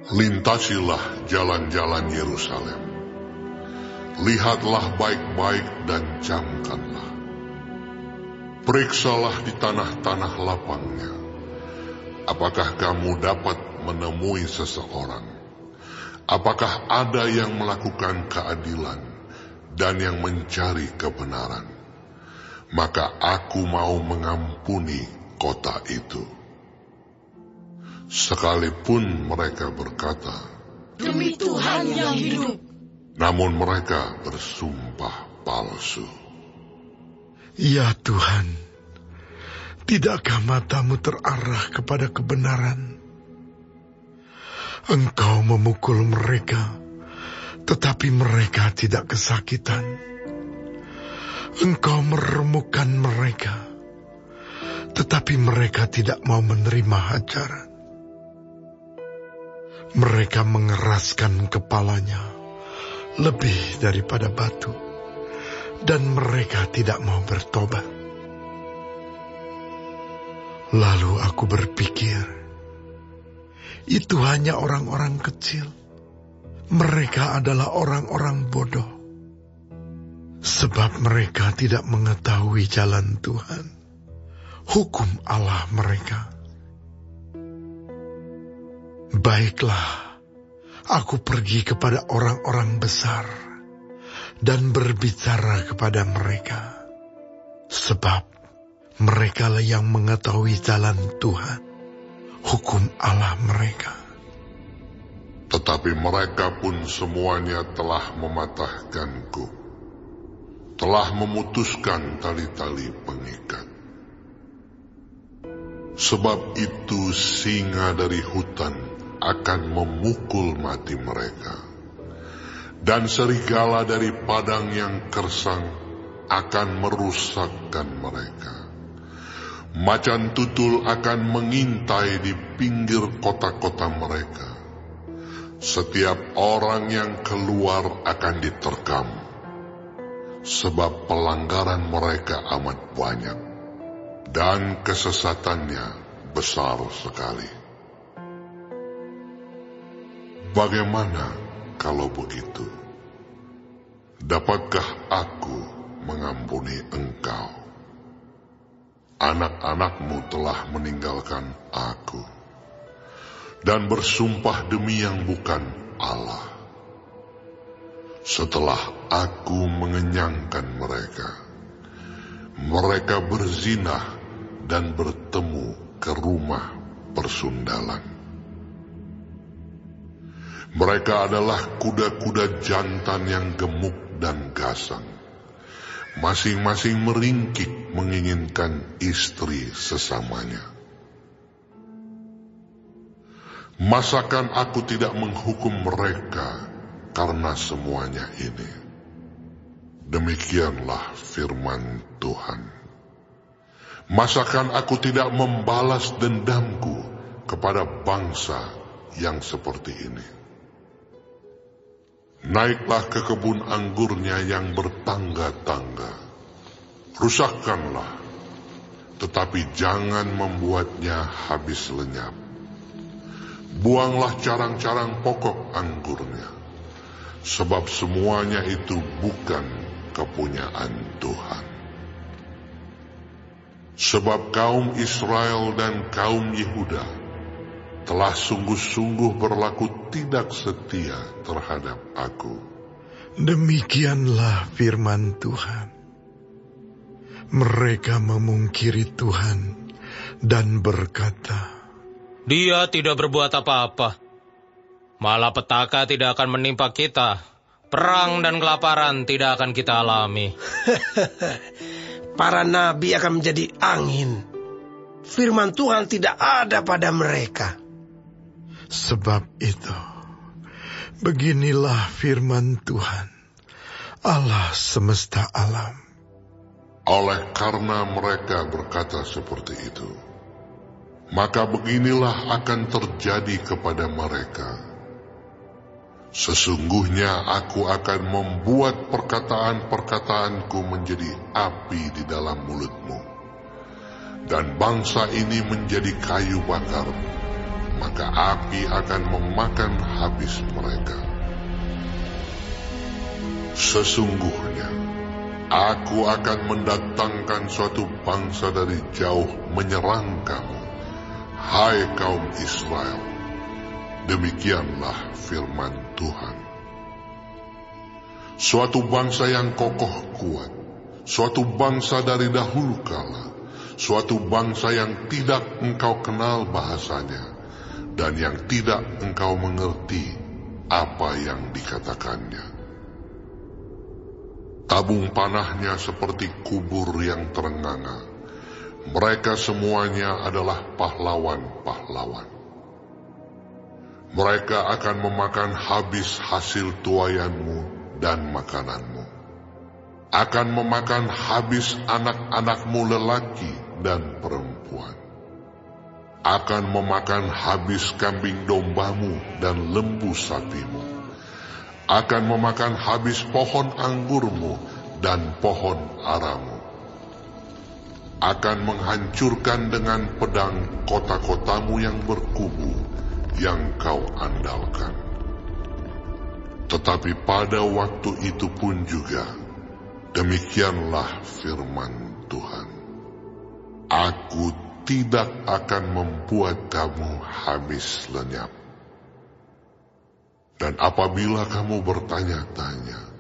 Lintasilah jalan-jalan Yerusalem. Lihatlah baik-baik dan camkanlah. Periksalah di tanah-tanah lapangnya. Apakah kamu dapat menemui seseorang? Apakah ada yang melakukan keadilan dan yang mencari kebenaran? Maka aku mau mengampuni kota itu. Sekalipun mereka berkata, "Demi Tuhan yang hidup," namun mereka bersumpah palsu. Ya Tuhan, tidakkah matamu terarah kepada kebenaran? Engkau memukul mereka, tetapi mereka tidak kesakitan. Engkau meremukkan mereka, tetapi mereka tidak mau menerima ajaran. Mereka mengeraskan kepalanya lebih daripada batu, dan mereka tidak mau bertobat. Lalu aku berpikir, itu hanya orang-orang kecil. Mereka adalah orang-orang bodoh, sebab mereka tidak mengetahui jalan Tuhan, hukum Allah mereka. Baiklah, aku pergi kepada orang-orang besar dan berbicara kepada mereka, sebab merekalah yang mengetahui jalan Tuhan, hukum Allah mereka. Tetapi mereka pun semuanya telah mematahkanku, telah memutuskan tali-tali pengikat. Sebab itu singa dari hutan akan memukul mati mereka, dan serigala dari padang yang gersang akan merusakkan mereka. Macan tutul akan mengintai di pinggir kota-kota mereka. Setiap orang yang keluar akan diterkam, sebab pelanggaran mereka amat banyak, dan kesesatannya besar sekali. Bagaimana kalau begitu? Dapatkah aku mengampuni engkau? Anak-anakmu telah meninggalkan aku dan bersumpah demi yang bukan Allah. Setelah aku mengenyangkan mereka, mereka berzinah dan bertemu ke rumah persundalan. Mereka adalah kuda-kuda jantan yang gemuk dan gasang. Masing-masing meringkik menginginkan istri sesamanya. Masakan aku tidak menghukum mereka karena semuanya ini? Demikianlah firman Tuhan. Masakan aku tidak membalas dendamku kepada bangsa yang seperti ini? Naiklah ke kebun anggurnya yang bertangga-tangga. Rusakkanlah, tetapi jangan membuatnya habis lenyap. Buanglah carang-carang pokok anggurnya, sebab semuanya itu bukan kepunyaan Tuhan. Sebab kaum Israel dan kaum Yehuda telah sungguh-sungguh berlaku tidak setia terhadap aku. Demikianlah firman Tuhan. Mereka memungkiri Tuhan dan berkata, Dia tidak berbuat apa-apa. Malah petaka tidak akan menimpa kita. Perang dan kelaparan tidak akan kita alami. Para nabi akan menjadi angin. Firman Tuhan tidak ada pada mereka. Sebab itu, beginilah firman Tuhan, Allah semesta alam. Oleh karena mereka berkata seperti itu, maka beginilah akan terjadi kepada mereka. Sesungguhnya aku akan membuat perkataan-perkataanku menjadi api di dalam mulutmu, dan bangsa ini menjadi kayu bakar maka api akan memakan habis mereka. Sesungguhnya, aku akan mendatangkan suatu bangsa dari jauh menyerang kamu, hai kaum Israel. Demikianlah firman Tuhan. Suatu bangsa yang kokoh kuat, suatu bangsa dari dahulu kala, suatu bangsa yang tidak engkau kenal bahasanya, dan yang tidak engkau mengerti apa yang dikatakannya. Tabung panahnya seperti kubur yang terenganga. Mereka semuanya adalah pahlawan-pahlawan. Mereka akan memakan habis hasil tuaianmu dan makananmu. Akan memakan habis anak-anakmu lelaki dan perempuan. Akan memakan habis kambing dombamu dan lembu sapimu. Akan memakan habis pohon anggurmu dan pohon aramu. Akan menghancurkan dengan pedang kota-kotamu yang berkubu yang kau andalkan. Tetapi pada waktu itu pun juga, demikianlah firman Tuhan. Aku tidak akan membuat kamu habis lenyap. Dan apabila kamu bertanya-tanya,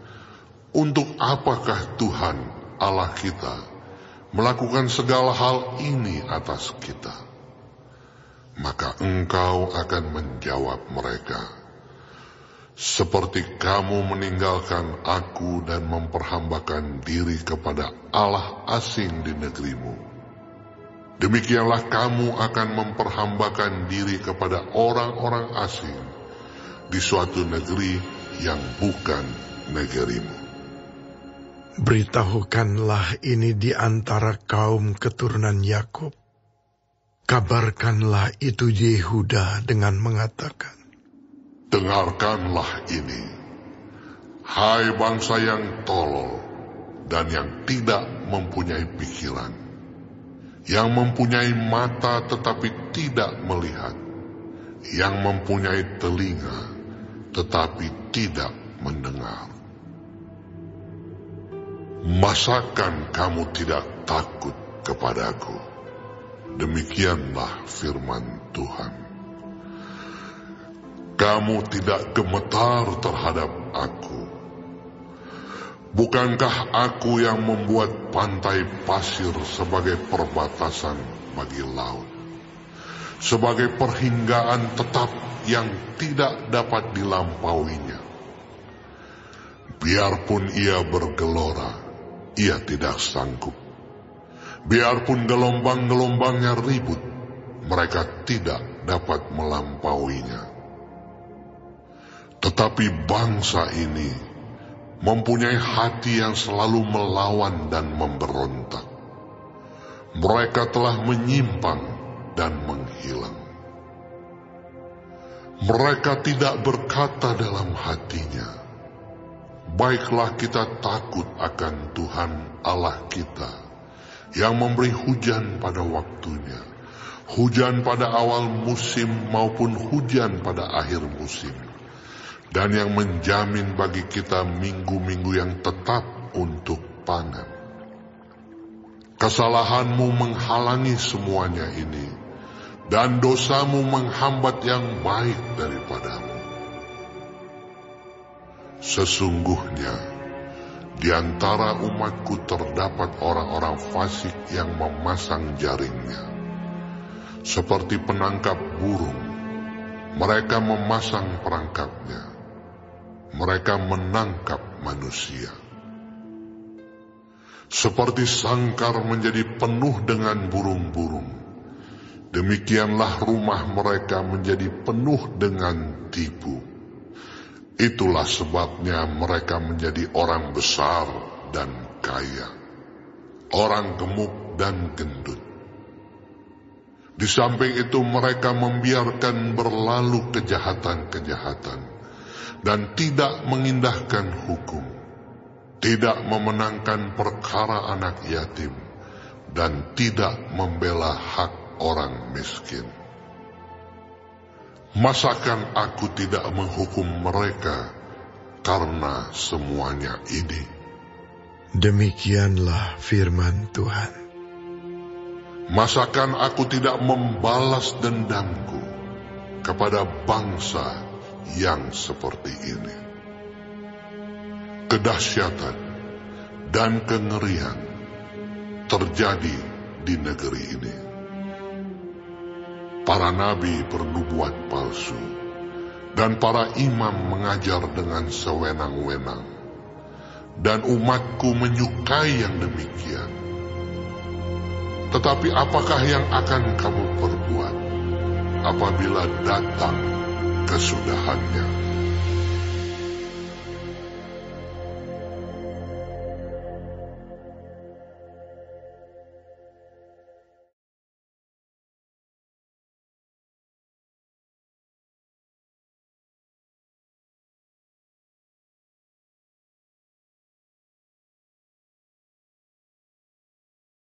untuk apakah Tuhan Allah kita melakukan segala hal ini atas kita? Maka engkau akan menjawab mereka, seperti kamu meninggalkan aku dan memperhambakan diri kepada Allah asing di negerimu. Demikianlah kamu akan memperhambakan diri kepada orang-orang asing di suatu negeri yang bukan negerimu. Beritahukanlah ini di antara kaum keturunan Yakub. Kabarkanlah itu Yehuda dengan mengatakan, dengarkanlah ini, hai bangsa yang tolol dan yang tidak mempunyai pikiran, yang mempunyai mata tetapi tidak melihat, yang mempunyai telinga tetapi tidak mendengar. Masakan kamu tidak takut kepadaku? Demikianlah firman Tuhan. Kamu tidak gemetar terhadap aku. Bukankah aku yang membuat pantai pasir sebagai perbatasan bagi laut, sebagai perhinggaan tetap yang tidak dapat dilampauinya? Biarpun ia bergelora, ia tidak sanggup. Biarpun gelombang-gelombangnya ribut, mereka tidak dapat melampauinya. Tetapi bangsa ini mempunyai hati yang selalu melawan dan memberontak. Mereka telah menyimpang dan menghilang. Mereka tidak berkata dalam hatinya, baiklah kita takut akan Tuhan Allah kita, yang memberi hujan pada waktunya, hujan pada awal musim maupun hujan pada akhir musim, dan yang menjamin bagi kita minggu-minggu yang tetap untuk panen. Kesalahanmu menghalangi semuanya ini, dan dosamu menghambat yang baik daripadamu. Sesungguhnya, di antara umatku terdapat orang-orang fasik yang memasang jaringnya. Seperti penangkap burung, mereka memasang perangkapnya. Mereka menangkap manusia. Seperti sangkar menjadi penuh dengan burung-burung, demikianlah rumah mereka menjadi penuh dengan tipu. Itulah sebabnya mereka menjadi orang besar dan kaya, orang gemuk dan gendut. Di samping itu mereka membiarkan berlalu kejahatan-kejahatan dan tidak mengindahkan hukum, tidak memenangkan perkara anak yatim, dan tidak membela hak orang miskin. Masakan aku tidak menghukum mereka karena semuanya ini? Demikianlah firman Tuhan. Masakan aku tidak membalas dendamku kepada bangsa yang seperti ini? Kedahsyatan dan kengerian terjadi di negeri ini. Para nabi bernubuat palsu, dan para imam mengajar dengan sewenang-wenang, dan umatku menyukai yang demikian. Tetapi apakah yang akan kamu perbuat apabila datang kesudahannya?